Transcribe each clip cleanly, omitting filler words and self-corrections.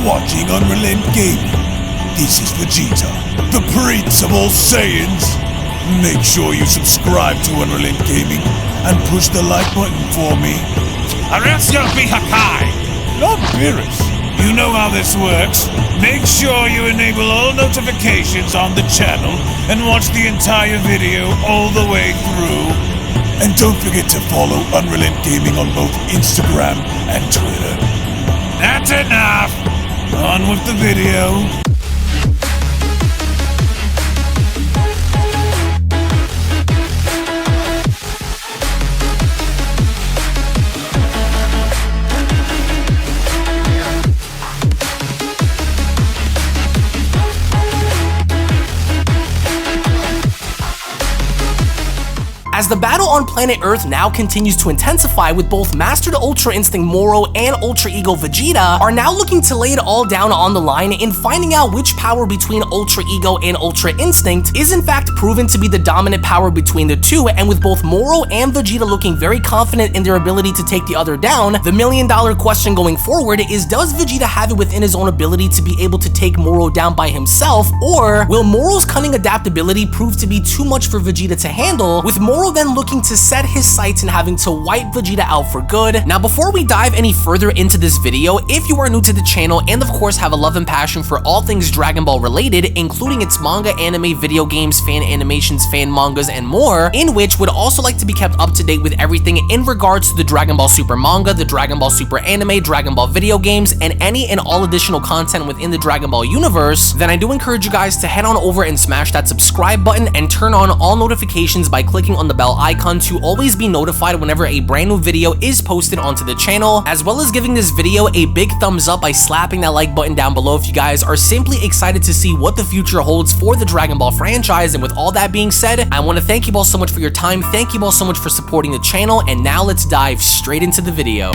watching UnrealEntGaming. This is Vegeta, the prince of all Saiyans. Make sure you subscribe to UnrealEntGaming and push the like button for me. Or else you'll be Hakai! Not Beerus. You know how this works. Make sure you enable all notifications on the channel and watch the entire video all the way through. And don't forget to follow UnrealEntGaming on both Instagram and Twitter. That's enough! On with the video. As the battle on planet Earth now continues to intensify, with both Master Ultra Instinct Moro and Ultra Ego Vegeta are now looking to lay it all down on the line in finding out which power between Ultra Ego and Ultra Instinct is in fact proven to be the dominant power between the two. And with both Moro and Vegeta looking very confident in their ability to take the other down, the $1 million question going forward is, does Vegeta have it within his own ability to be able to take Moro down by himself, or will Moro's cunning adaptability prove to be too much for Vegeta to handle, with Moro then looking to set his sights and having to wipe Vegeta out for good? Now, before we dive any further into this video, if you are new to the channel and of course have a love and passion for all things Dragon Ball related, including its manga, anime, video games, fan animations, fan mangas, and more, in which would also like to be kept up to date with everything in regards to the Dragon Ball Super manga, the Dragon Ball Super anime, Dragon Ball video games, and any and all additional content within the Dragon Ball universe, then I do encourage you guys to head on over and smash that subscribe button and turn on all notifications by clicking on the bell icon to always be notified whenever a brand new video is posted onto the channel, as well as giving this video a big thumbs up by slapping that like button down below if you guys are simply excited to see what the future holds for the Dragon Ball franchise. And with all that being said, I want to thank you all so much for your time, thank you all so much for supporting the channel, and now let's dive straight into the video.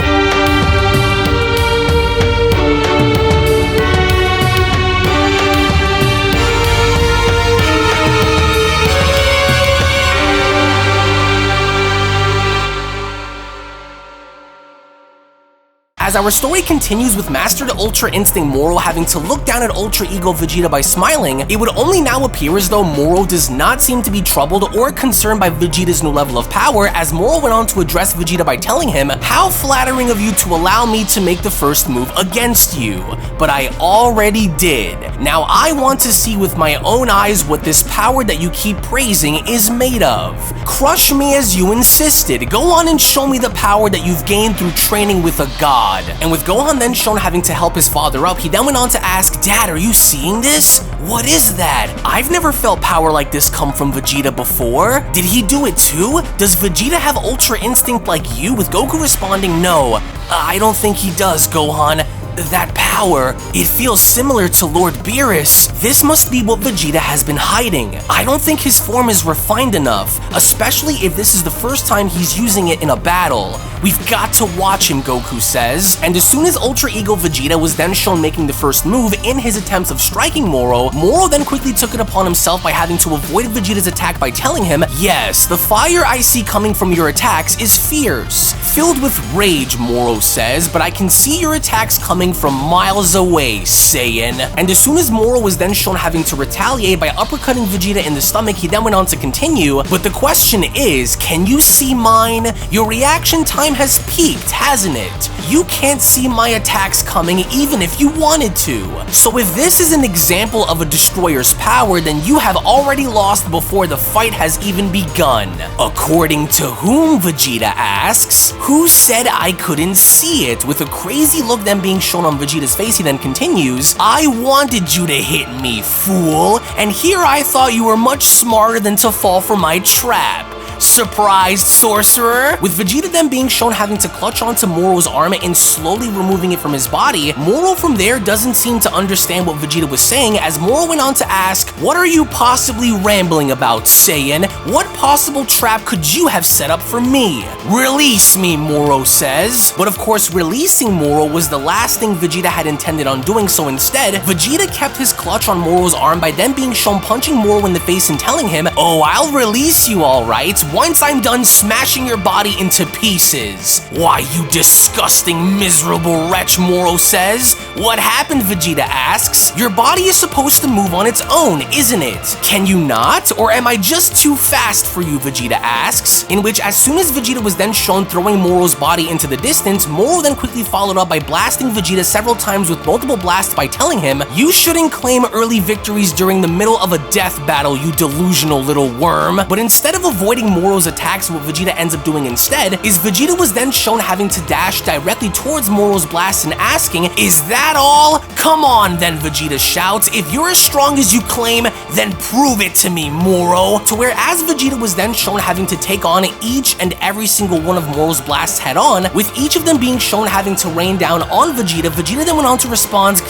As our story continues with Master Ultra Instinct Moro having to look down at Ultra Ego Vegeta by smiling, it would only now appear as though Moro does not seem to be troubled or concerned by Vegeta's new level of power, as Moro went on to address Vegeta by telling him, "How flattering of you to allow me to make the first move against you, but I already did. Now I want to see with my own eyes what this power that you keep praising is made of. Crush me as you insisted. Go on and show me the power that you've gained through training with a god." And with Gohan then shown having to help his father up, he then went on to ask, "Dad, are you seeing this? What is that? I've never felt power like this come from Vegeta before. Did he do it too? Does Vegeta have Ultra Instinct like you?" With Goku responding, "No, I don't think he does, Gohan. That power, it feels similar to Lord Beerus. This must be what Vegeta has been hiding. I don't think his form is refined enough, especially if this is the first time he's using it in a battle. We've got to watch him," Goku says. And as soon as Ultra Ego Vegeta was then shown making the first move in his attempts of striking Moro, Moro then quickly took it upon himself by having to avoid Vegeta's attack by telling him, "Yes, the fire I see coming from your attacks is fierce, filled with rage," Moro says, "but I can see your attacks coming from miles away, Saiyan." And as soon as Moro was then shown having to retaliate by uppercutting Vegeta in the stomach, he then went on to continue, "But the question is, can you see mine? Your reaction time has peaked, hasn't it? You can't see my attacks coming even if you wanted to. So if this is an example of a destroyer's power, then you have already lost before the fight has even begun." According to whom, Vegeta asks. "Who said I couldn't see it?" With a crazy look then being shown on Vegeta's face, he then continues, "I wanted you to hit me, fool, and here I thought you were much smarter than to fall for my trap. Surprised, sorcerer?" With Vegeta then being shown having to clutch onto Moro's arm and slowly removing it from his body, Moro from there doesn't seem to understand what Vegeta was saying, as Moro went on to ask, "What are you possibly rambling about, Saiyan? What possible trap could you have set up for me?" "Release me," Moro says. But of course, releasing Moro was the last thing Vegeta had intended on doing, so instead, Vegeta kept his clutch on Moro's arm by then being shown punching Moro in the face and telling him, "Oh, I'll release you all right, once I'm done smashing your body into pieces. Why, you disgusting, miserable wretch, Moro says. What happened, Vegeta asks. Your body is supposed to move on its own, isn't it? Can you not? Or am I just too fast for you, Vegeta asks. In which, as soon as Vegeta was then shown throwing Moro's body into the distance, Moro then quickly followed up by blasting Vegeta several times with multiple blasts by telling him, "You shouldn't claim early victories during the middle of a death battle, you delusional little worm." But instead of avoiding Moro's attacks, what Vegeta ends up doing instead is Vegeta was then shown having to dash directly towards Moro's blast and asking, "Is that all? Come on then," Vegeta shouts. "If you're as strong as you claim, then prove it to me, Moro." To where as Vegeta was then shown having to take on each and every single one of Moro's blasts head on, with each of them being shown having to rain down on Vegeta, Vegeta then went on to respond,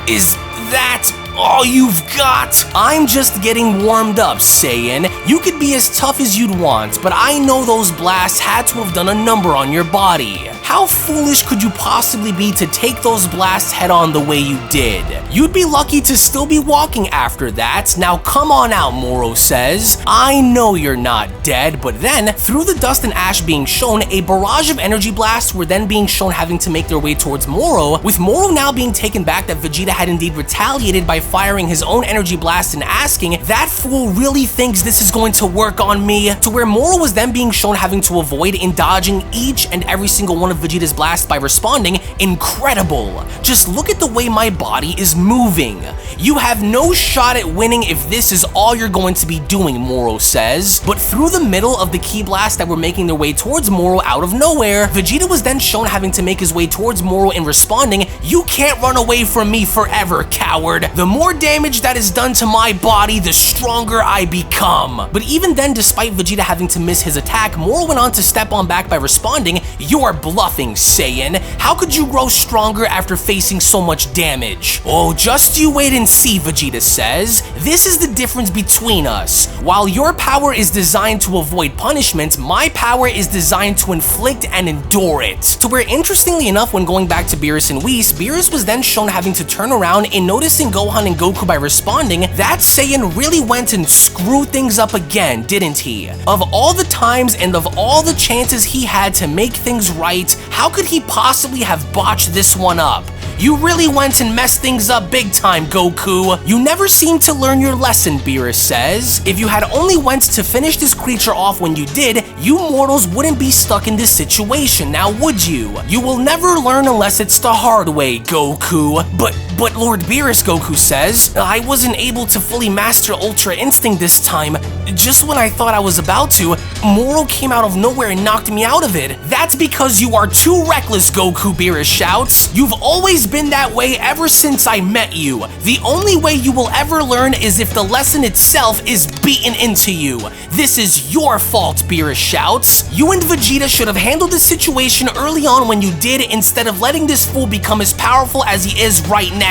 "Is that all you've got? I'm just getting warmed up, Saiyan. You could be as tough as you'd want, but I know those blasts had to have done a number on your body. How foolish could you possibly be to take those blasts head on the way you did? You'd be lucky to still be walking after that. Now come on out," Moro says. "I know you're not dead," but then, through the dust and ash being shown, a barrage of energy blasts were then being shown having to make their way towards Moro, with Moro now being taken back that Vegeta had indeed retaliated by firing his own energy blast and asking, "That fool really thinks this is going to work on me?" To where Moro was then being shown having to avoid and dodging each and every single one of Vegeta's blasts by responding, "Incredible. Just look at the way my body is moving. You have no shot at winning if this is all you're going to be doing," Moro says. But through the middle of the key blasts that were making their way towards Moro out of nowhere, Vegeta was then shown having to make his way towards Moro and responding, "You can't run away from me forever, coward. The more damage that is done to my body, the stronger I become." But even then, despite Vegeta having to miss his attack, Moro went on to step on back by responding, "You're bluffing, Saiyan. How could you grow stronger after facing so much damage?" "Oh, just you wait and see," Vegeta says. "This is the difference between us. While your power is designed to avoid punishment, my power is designed to inflict and endure it." To where, interestingly enough, when going back to Beerus and Whis, Beerus was then shown having to turn around and noticing Gohan and Goku by responding, "That Saiyan really went and screwed things up again, didn't he? Of all the times and of all the chances he had to make things right, how could he possibly have botched this one up? You really went and messed things up big time, Goku. You never seem to learn your lesson," Beerus says. "If you had only went to finish this creature off when you did, you mortals wouldn't be stuck in this situation, now would you? You will never learn unless it's the hard way, Goku." But Lord Beerus," Goku says, "I wasn't able to fully master Ultra Instinct this time. Just when I thought I was about to, Moro came out of nowhere and knocked me out of it." "That's because you are too reckless, Goku," Beerus shouts. "You've always been that way ever since I met you. The only way you will ever learn is if the lesson itself is beaten into you. This is your fault," Beerus shouts. "You and Vegeta should have handled this situation early on when you did, instead of letting this fool become as powerful as he is right now.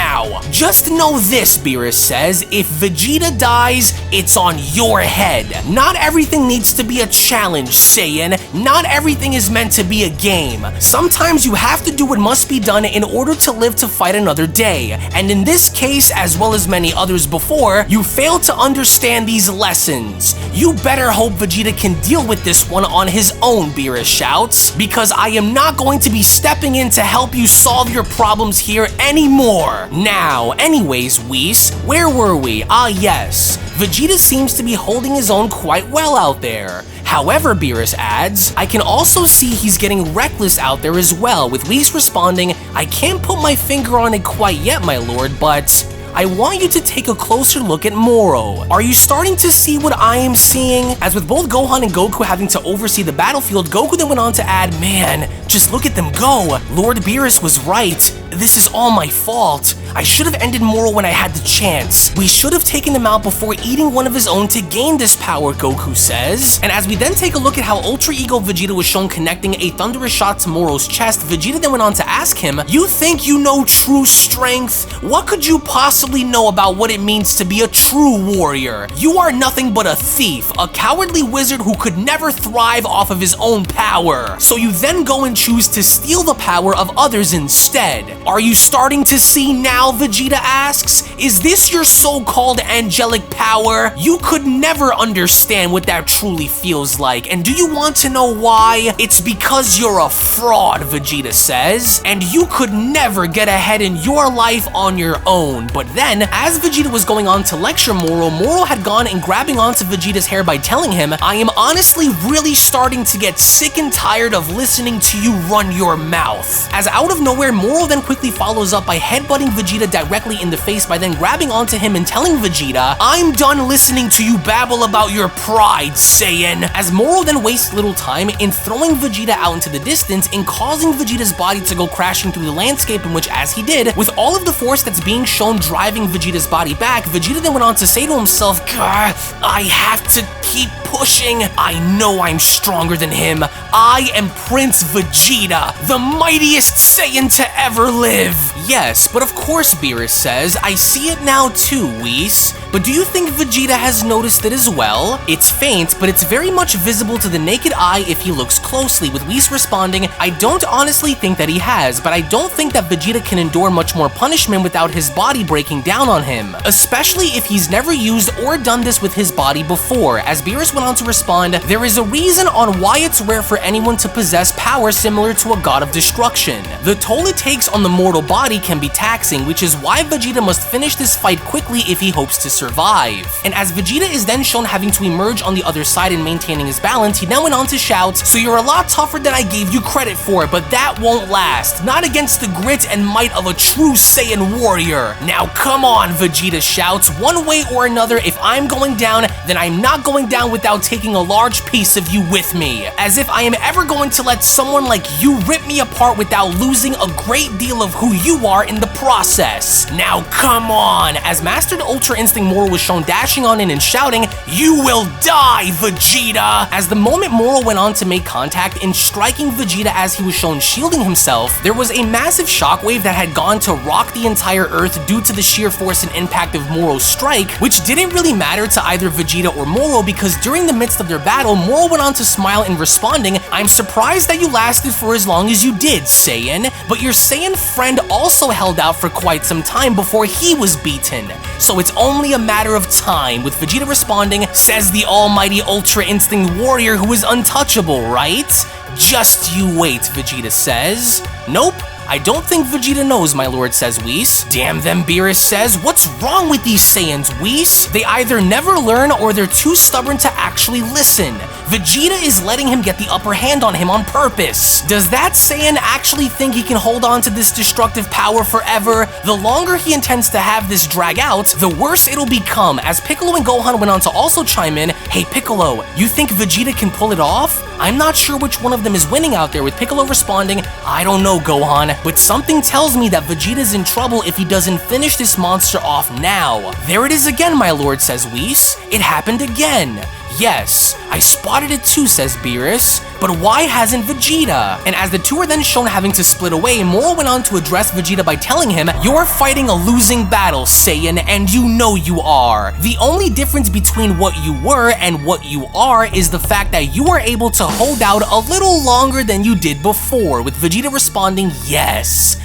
Just know this," Beerus says, "if Vegeta dies, it's on your head. Not everything needs to be a challenge, Saiyan. Not everything is meant to be a game. Sometimes you have to do what must be done in order to live to fight another day. And in this case, as well as many others before, you failed to understand these lessons. You better hope Vegeta can deal with this one on his own," Beerus shouts, "because I am not going to be stepping in to help you solve your problems here anymore." Now, anyways, Whis, where were we? Ah, yes. Vegeta seems to be holding his own quite well out there. However, Beerus adds, "I can also see he's getting reckless out there as well," with Whis responding, "I can't put my finger on it quite yet, my lord, but I want you to take a closer look at Moro. Are you starting to see what I am seeing?" As with both Gohan and Goku having to oversee the battlefield, Goku then went on to add, "Man, just look at them go. Lord Beerus was right. This is all my fault. I should have ended Moro when I had the chance. We should have taken him out before eating one of his own to gain this power," Goku says. And as we then take a look at how Ultra Ego Vegeta was shown connecting a thunderous shot to Moro's chest, Vegeta then went on to ask him, "You think you know true strength? What could you possibly know about what it means to be a true warrior? You are nothing but a thief, a cowardly wizard who could never thrive off of his own power. So you then go and choose to steal the power of others instead. Are you starting to see now, Vegeta asks? Is this your so-called angelic power? You could never understand what that truly feels like, and do you want to know why? It's because you're a fraud, Vegeta says, and you could never get ahead in your life on your own. But then, as Vegeta was going on to lecture Moro, Moro had gone and grabbing onto Vegeta's hair by telling him, I am honestly really starting to get sick and tired of listening to you run your mouth. As out of nowhere, Moro then quickly follows up by headbutting Vegeta directly in the face by then grabbing onto him and telling Vegeta, I'm done listening to you babble about your pride, Saiyan. As Moro then wastes little time in throwing Vegeta out into the distance and causing Vegeta's body to go crashing through the landscape, in which, as he did, with all of the force that's being shown driving Vegeta's body back, Vegeta then went on to say to himself, I have to keep pushing. I know I'm stronger than him. I am Prince Vegeta, the mightiest Saiyan to ever live. Yes, but of course, Beerus says, I see it now too, Whis. But do you think Vegeta has noticed it as well? It's faint, but it's very much visible to the naked eye if he looks closely, with Whis responding, I don't honestly think that he has, but I don't think that Vegeta can endure much more punishment without his body breaking down on him, especially if he's never used or done this with his body before. As Beerus went on to respond, there is a reason on why it's rare for anyone to possess power similar to a god of destruction. The toll it takes on the mortal body can be taxing, which is why Vegeta must finish this fight quickly if he hopes to survive. And as Vegeta is then shown having to emerge on the other side and maintaining his balance, he then went on to shout, so you're a lot tougher than I gave you credit for, but that won't last. Not against the grit and might of a true Saiyan warrior. Now come on, Vegeta shouts, one way or another, if I'm going down, then I'm not going down without taking a large piece of you with me. As if I am ever going to let someone like you rip me apart without losing a great deal of who you are in the process. Now come on. As Mastered Ultra Instinct Moro was shown dashing on in and shouting, you will die, Vegeta! As the moment Moro went on to make contact in striking Vegeta as he was shown shielding himself, there was a massive shockwave that had gone to rock the entire Earth due to the sheer force and impact of Moro's strike, which didn't really matter to either Vegeta or Moro because during the midst of their battle, Moro went on to smile in responding, I'm surprised that you lasted for as long as you did, Saiyan, but your Saiyan friend also held out for quite some time before he was beaten, so it's only a matter of time, with Vegeta responding, says the almighty Ultra Instinct warrior who is untouchable, right? Just you wait, Vegeta says. Nope. I don't think Vegeta knows, my lord, says Whis. Damn them, Beerus says. What's wrong with these Saiyans, Whis? They either never learn or they're too stubborn to actually listen. Vegeta is letting him get the upper hand on him on purpose. Does that Saiyan actually think he can hold on to this destructive power forever? The longer he intends to have this drag out, the worse it'll become, as Piccolo and Gohan went on to also chime in, hey Piccolo, you think Vegeta can pull it off? I'm not sure which one of them is winning out there, with Piccolo responding, I don't know, Gohan, but something tells me that Vegeta's in trouble if he doesn't finish this monster off now. There it is again, my lord, says Whis. It happened again. Yes, I spotted it too, says Beerus, but why hasn't Vegeta? And as the two are then shown having to split away, Moro went on to address Vegeta by telling him, you're fighting a losing battle, Saiyan, and you know you are. The only difference between what you were and what you are is the fact that you are able to hold out a little longer than you did before, with Vegeta responding, yes,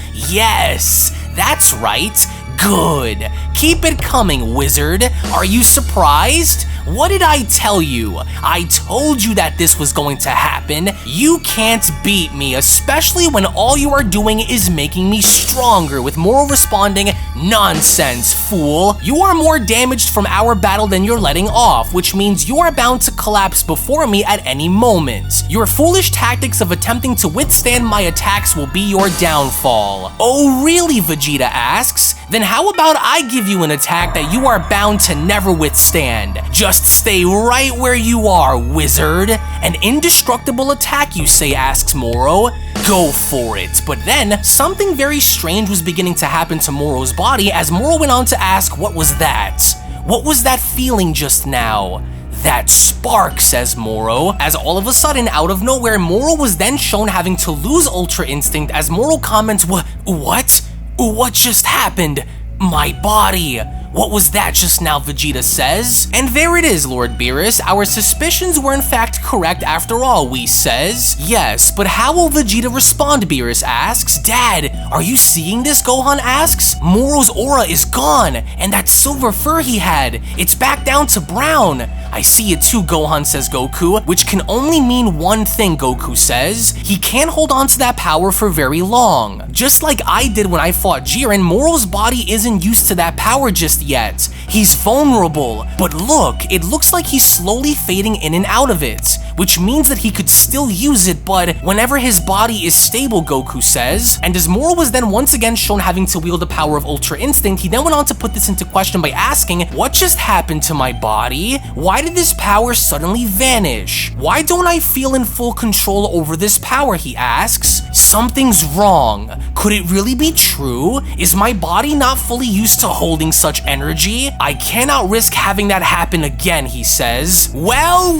that's right. Good. Keep it coming, wizard. Are you surprised? What did I tell you? I told you that this was going to happen. You can't beat me, especially when all you are doing is making me stronger, with Moro responding, nonsense, fool. You are more damaged from our battle than you're letting off, which means you are bound to collapse before me at any moment. Your foolish tactics of attempting to withstand my attacks will be your downfall. Oh really, Vegeta asks? Then how about I give you an attack that you are bound to never withstand? Just stay right where you are, wizard. An indestructible attack, you say, asks Moro. Go for it. But then, something very strange was beginning to happen to Moro's body as Moro went on to ask, what was that? What was that feeling just now? That spark, says Moro, as all of a sudden, out of nowhere, Moro was then shown having to lose Ultra Instinct as Moro comments, What just happened? My body. What was that just now, Vegeta says. And there it is, Lord Beerus. Our suspicions were in fact correct after all, Whis says. Yes, but how will Vegeta respond, Beerus asks. Dad, are you seeing this, Gohan asks. Moro's aura is gone, and that silver fur he had, it's back down to brown. I see it too, Gohan, says Goku, which can only mean one thing, Goku says. He can't hold on to that power for very long. Just like I did when I fought Jiren, Moro's body isn't used to that power just yet. He's vulnerable, but look, it looks like he's slowly fading in and out of it, which means that he could still use it, but whenever his body is stable, Goku says. And as Moro was then once again shown having to wield the power of Ultra Instinct, he then went on to put this into question by asking, what just happened to my body? Why did this power suddenly vanish? Why don't I feel in full control over this power, he asks. Something's wrong. Could it really be true? Is my body not fully used to holding such energy? I cannot risk having that happen again, he says. Well,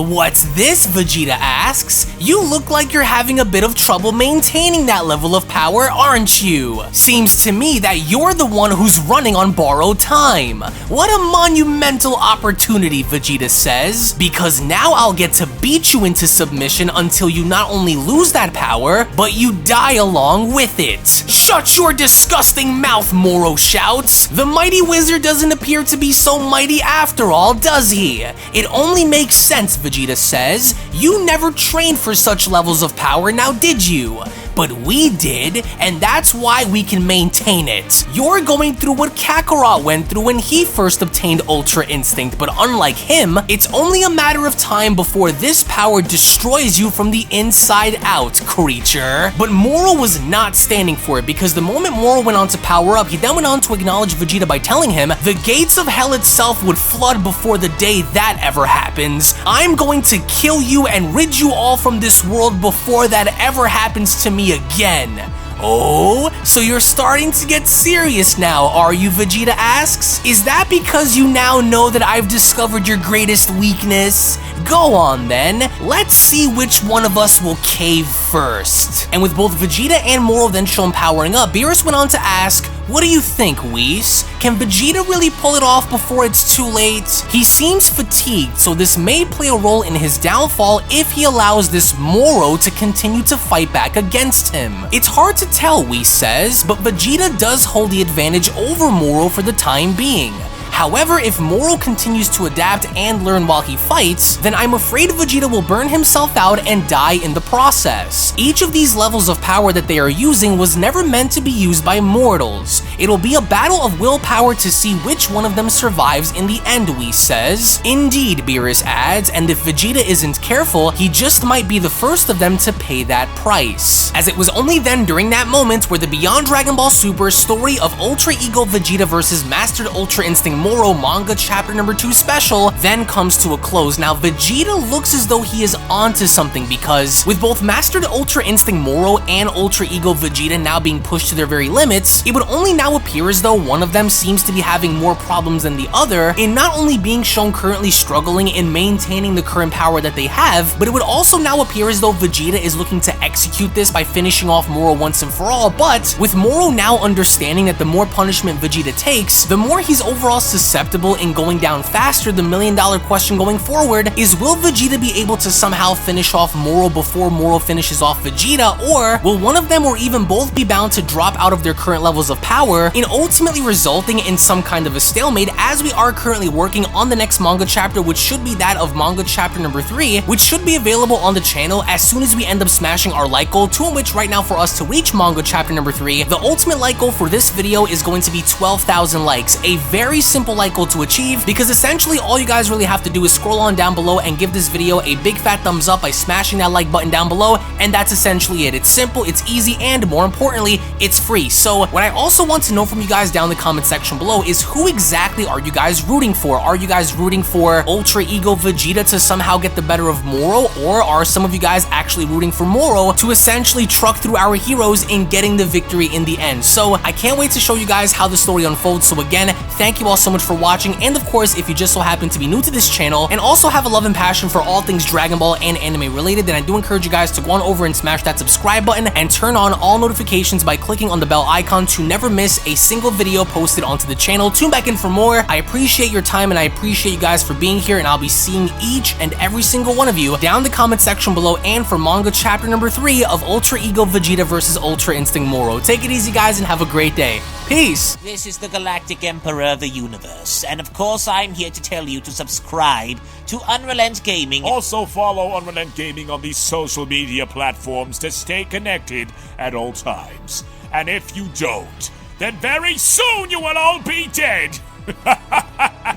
what's this? Vegeta asks. You look like you're having a bit of trouble maintaining that level of power, aren't you? Seems to me that you're the one who's running on borrowed time. What a monumental opportunity, Vegeta says, because now I'll get to beat you into submission until you not only lose that power, but you die along with it. Shut your disgusting mouth, Moro shouts. The mighty wizard doesn't appear to be so mighty after all, does he? It only makes sense, Vegeta says. You never trained for such levels of power, now did you? But we did, and that's why we can maintain it. You're going through what Kakarot went through when he first obtained Ultra Instinct, but unlike him, it's only a matter of time before this power destroys you from the inside out, creature. But Moro was not standing for it, because the moment Moro went on to power up, he then went on to acknowledge Vegeta by telling him, the gates of hell itself would flood before the day that ever happens. I'm going to kill you and rid you all from this world before that ever happens to me again. Oh, so you're starting to get serious now, are you? Vegeta asks. Is that because you now know that I've discovered your greatest weakness? Go on then, let's see which one of us will cave first. And with both Vegeta and Moro then shown powering up, Beerus went on to ask, what do you think, Whis? Can Vegeta really pull it off before it's too late? He seems fatigued, so this may play a role in his downfall if he allows this Moro to continue to fight back against him. It's hard to tell, Whis says, but Vegeta does hold the advantage over Moro for the time being. However, if Moro continues to adapt and learn while he fights, then I'm afraid Vegeta will burn himself out and die in the process. Each of these levels of power that they are using was never meant to be used by mortals. It'll be a battle of willpower to see which one of them survives in the end, Whis says. Indeed, Beerus adds, and if Vegeta isn't careful, he just might be the first of them to pay that price. As it was only then during that moment where the Beyond Dragon Ball Super story of Ultra Ego Vegeta vs Mastered Ultra Instinct Moro manga chapter number 2 special then comes to a close. Now Vegeta looks as though he is onto something, because with both Mastered Ultra Instinct Moro and Ultra Ego Vegeta now being pushed to their very limits, it would only now appear as though one of them seems to be having more problems than the other in not only being shown currently struggling in maintaining the current power that they have, but it would also now appear as though Vegeta is looking to execute this by finishing off Moro once and for all. But with Moro now understanding that the more punishment Vegeta takes, the more he's overall susceptible in going down faster, the million-dollar question going forward is, will Vegeta be able to somehow finish off Moro before Moro finishes off Vegeta, or will one of them or even both be bound to drop out of their current levels of power, in ultimately resulting in some kind of a stalemate, as we are currently working on the next manga chapter, which should be that of manga chapter number 3, which should be available on the channel as soon as we end up smashing our like goal, to which right now for us to reach manga chapter number 3, the ultimate like goal for this video is going to be 12,000 likes, a very simple like goal to achieve, because essentially all you guys really have to do is scroll on down below and give this video a big fat thumbs up by smashing that like button down below, and that's essentially it. It's simple, it's easy, and more importantly, it's free. So what I also want to know from you guys down in the comment section below is, who exactly are you guys rooting for? Are you guys rooting for Ultra Ego Vegeta to somehow get the better of Moro, or are some of you guys actually rooting for Moro to essentially truck through our heroes in getting the victory in the end? So I can't wait to show you guys how the story unfolds. So again, thank you all so much for watching, and of course, if you just so happen to be new to this channel and also have a love and passion for all things Dragon Ball and anime related, then I do encourage you guys to go on over and smash that subscribe button and turn on all notifications by clicking on the bell icon to never miss miss a single video posted onto the channel. Tune back in for more. I appreciate your time and I appreciate you guys for being here, and I'll be seeing each and every single one of you down in the comment section below and for manga chapter number 3 of Ultra Ego Vegeta vs Ultra Instinct Moro. Take it easy, guys, and have a great day. Peace! This is the Galactic Emperor of the Universe, and of course I'm here to tell you to subscribe to UnrealEntGaming. Also follow UnrealEntGaming on these social media platforms to stay connected at all times. And if you don't, then very soon you will all be dead!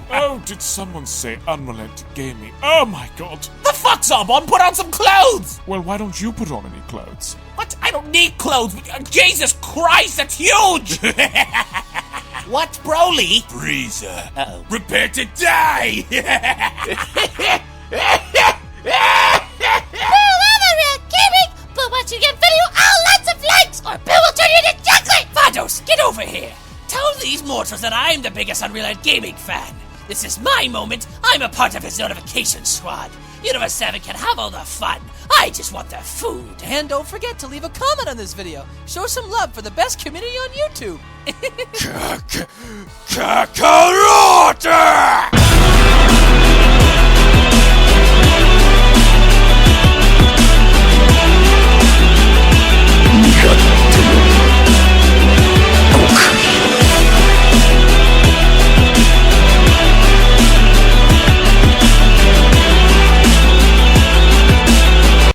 Oh, did someone say UnrealEntGaming? Oh my god. The fuck's up? Put on some clothes! Well, why don't you put on any clothes? What? I don't need clothes. Jesus Christ, that's huge! What, Broly? Frieza. Uh-oh. Prepare to die! UnrealEntGaming, but once you get video, lots of likes, or Bill will turn you into chocolate! Vados, get over here! Tell these mortals that I'm the biggest UnrealEntGaming fan. This is my moment. I'm a part of his notification squad. Universe 7 can have all the fun. I just want the food. And don't forget to leave a comment on this video. Show some love for the best community on YouTube. Kakarot!